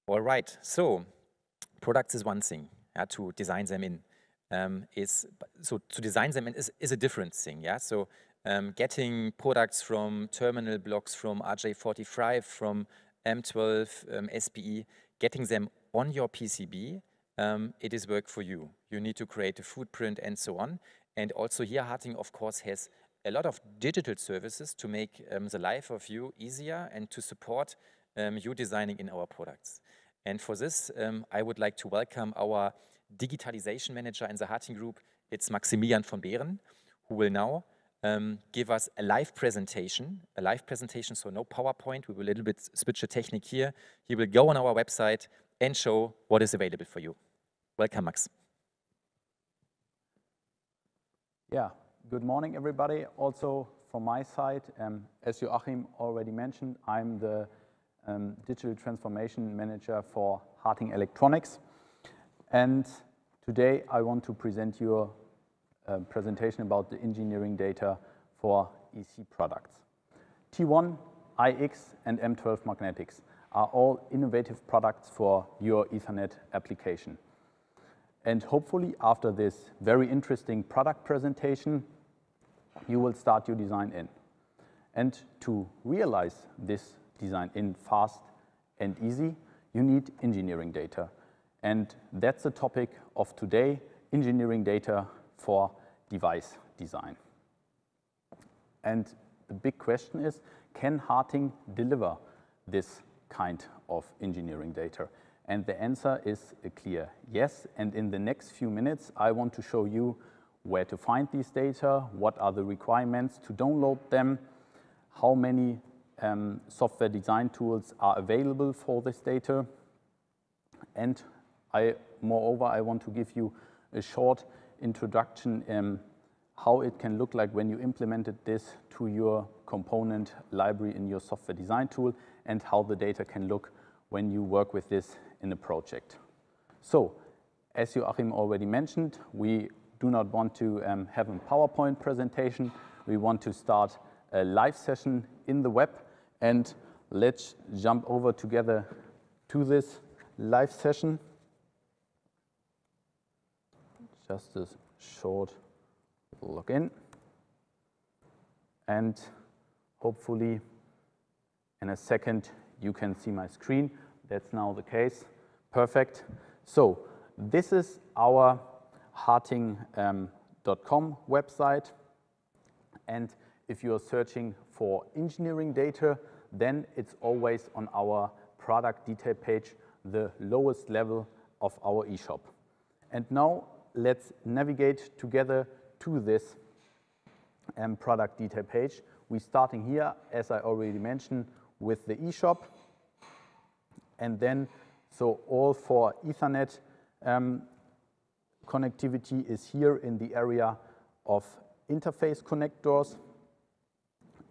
All right, so products is one thing, to design them in. To design them in is a different thing, yeah? So getting products from terminal blocks, from RJ45, from M12, SPE, getting them on your PCB, it is work for you. You need to create a footprint and so on. And also here, HARTING, of course, has a lot of digital services to make the life of you easier and to support you designing in our products. And for this, I would like to welcome our digitalization manager in the HARTING group. It's Maximilian von Behren, who will now give us a live presentation, so no PowerPoint. We will a little bit switch the technique here. He will go on our website and show what is available for you. Welcome, Max. Yeah, good morning, everybody. Also from my side, as Joachim already mentioned, I'm the Digital Transformation Manager for HARTING Electronics. And today I want to present you a presentation about the engineering data for EC products. T1, IX, and M12 magnetics are all innovative products for your Ethernet application. And hopefully after this very interesting product presentation, you will start your design in. And to realize this design in fast and easy, you need engineering data. And that's the topic of today, engineering data for device design. And the big question is, can HARTING deliver this kind of engineering data? And the answer is a clear yes. And in the next few minutes, I want to show you where to find these data, what are the requirements to download them, how many software design tools are available for this data. And moreover, I want to give you a short introduction how it can look like when you implemented this to your component library in your software design tool and how the data can look when you work with this in a project. So, as Joachim already mentioned, we do not want to have a PowerPoint presentation. We want to start a live session in the web. And let's jump over together to this live session. Just a short login. And hopefully in a second you can see my screen. That's now the case. Perfect. So this is our HARTING.com website. And if you are searching for engineering data, then it's always on our product detail page, the lowest level of our eShop. And now let's navigate together to this product detail page. We're starting here, as I already mentioned, with the eShop. And then, so all for Ethernet connectivity is here in the area of interface connectors.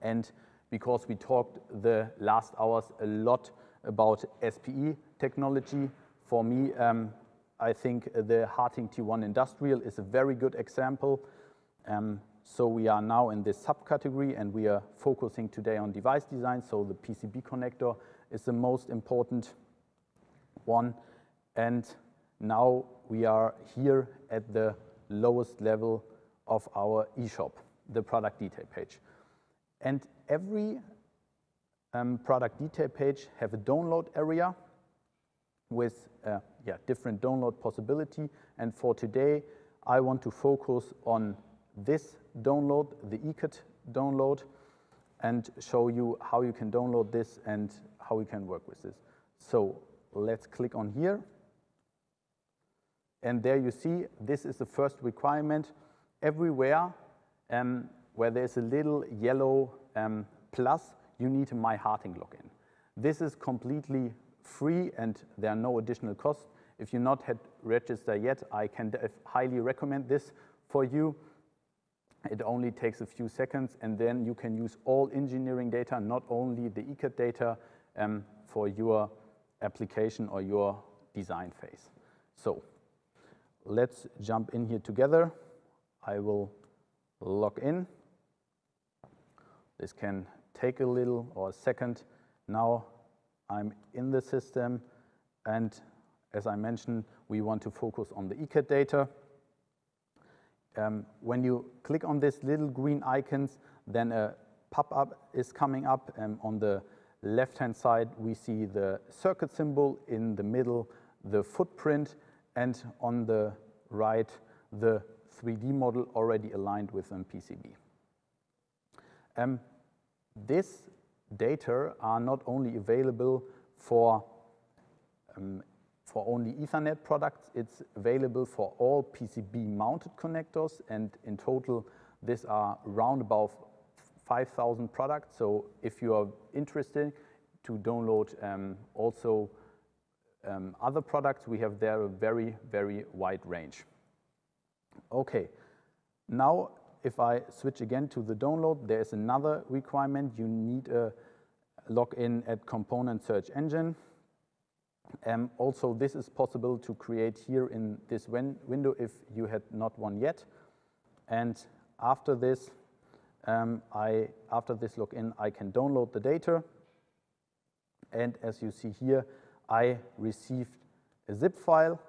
And because we talked the last hours a lot about SPE technology, for me, I think the HARTING T1 Industrial is a very good example. So we are now in this subcategory and we are focusing today on device design. So the PCB connector is the most important one. And now we are here at the lowest level of our eShop, the product detail page. And every product detail page have a download area with different download possibility. And for today, I want to focus on this download, the Ecad download, and show you how you can download this and how we can work with this. So let's click on here. And there you see, this is the first requirement. Everywhere where there's a little yellow plus, you need a My HARTING login. This is completely free and there are no additional costs. If you're not had registered yet, I can highly recommend this for you. It only takes a few seconds and then you can use all engineering data, not only the Ecad data, for your application or your design phase. So let's jump in here together. I will log in. This can take a little or a second. Now I'm in the system And as I mentioned, we want to focus on the Ecad data. When you click on these little green icons, then a pop-up is coming up. On the left-hand side, we see the circuit symbol, in the middle, the footprint, and on the right, the 3D model already aligned with an PCB. This data are not only available for only Ethernet products, it's available for all PCB-mounted connectors, and in total, these are around about 5,000 products. So if you are interested to download also other products, we have there a very, very wide range. Okay, now if I switch again to the download, there is another requirement. You need a login at Component Search Engine. Also, this is possible to create here in this window if you had not one yet. And after this, after this login, I can download the data. And as you see here, I received a zip file.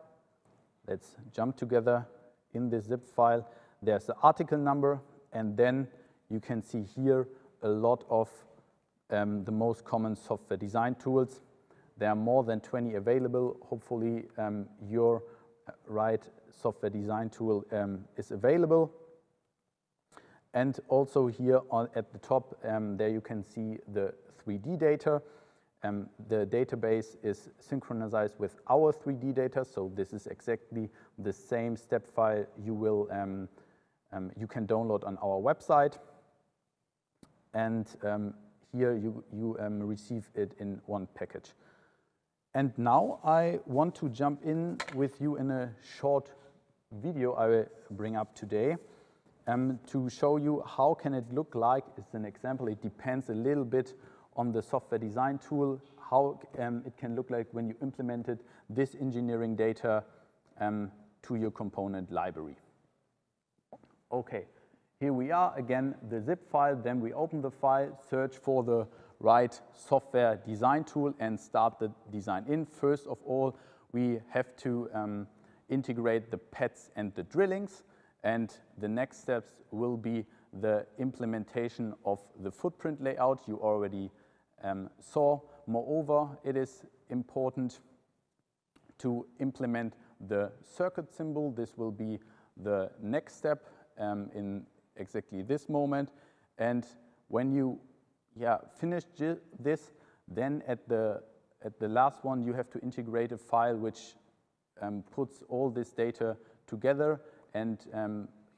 Let's jump together in this zip file. There's the article number, and then you can see here a lot of the most common software design tools. There are more than 20 available. Hopefully, your right software design tool is available. And also here at the top, there you can see the 3D data. The database is synchronized with our 3D data, so this is exactly the same step file you will you can download on our website. And here you receive it in one package. And now I want to jump in with you in a short video I will bring up today to show you how can it look like. It's an example. It depends a little bit on the software design tool, how it can look like when you implemented this engineering data to your component library. Okay, here we are, again, the zip file. Then we open the file, search for the right software design tool and start the design in. First of all, we have to integrate the pads and the drillings, and the next steps will be the implementation of the footprint layout you already saw. Moreover, it is important to implement the circuit symbol. This will be the next step in exactly this moment. And when you finish this, then at the last one, you have to integrate a file which puts all this data together. And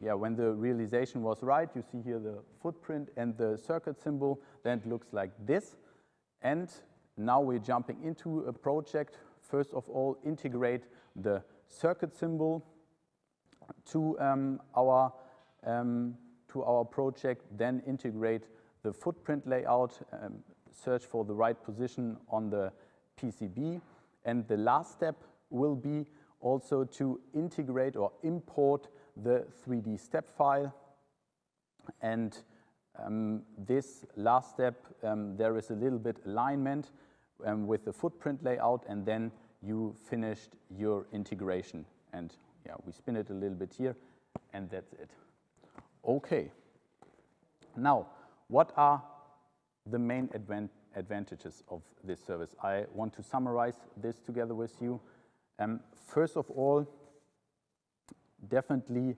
when the realization was right, you see here the footprint and the circuit symbol, then it looks like this. And now we're jumping into a project. First of all, integrate the circuit symbol to our project, then integrate the footprint layout, search for the right position on the PCB. And the last step will be also to integrate or import the 3D step file. And this last step, there is a little bit alignment with the footprint layout, and then you finished your integration. And we spin it a little bit here, and that's it. Okay. Now, what are the main advantages of this service? I want to summarize this together with you. First of all, definitely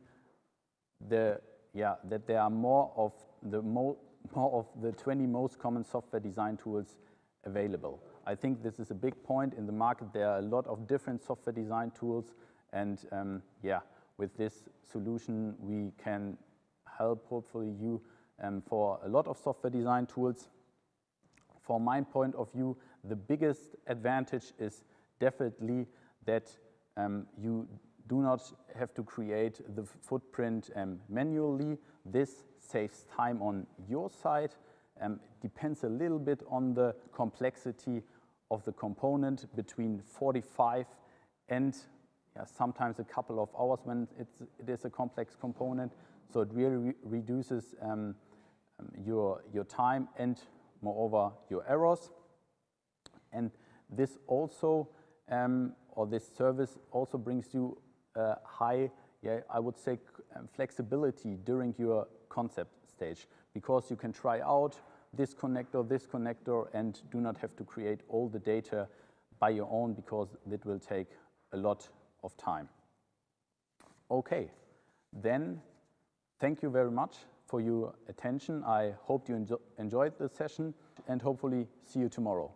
that there are more of the 20 most common software design tools available. I think this is a big point in the market. There are a lot of different software design tools, and with this solution we can help hopefully you for a lot of software design tools. From my point of view, the biggest advantage is definitely that you do not have to create the footprint manually. This saves time on your side. Depends a little bit on the complexity of the component, between 45 and sometimes a couple of hours when it is a complex component. So it really reduces your time and moreover your errors. And this also or this service also brings you high, I would say, flexibility during your concept stage, because you can try out this connector, and do not have to create all the data by your own, because it will take a lot of time. Okay, then thank you very much for your attention. I hope you enjoyed the session, and hopefully see you tomorrow.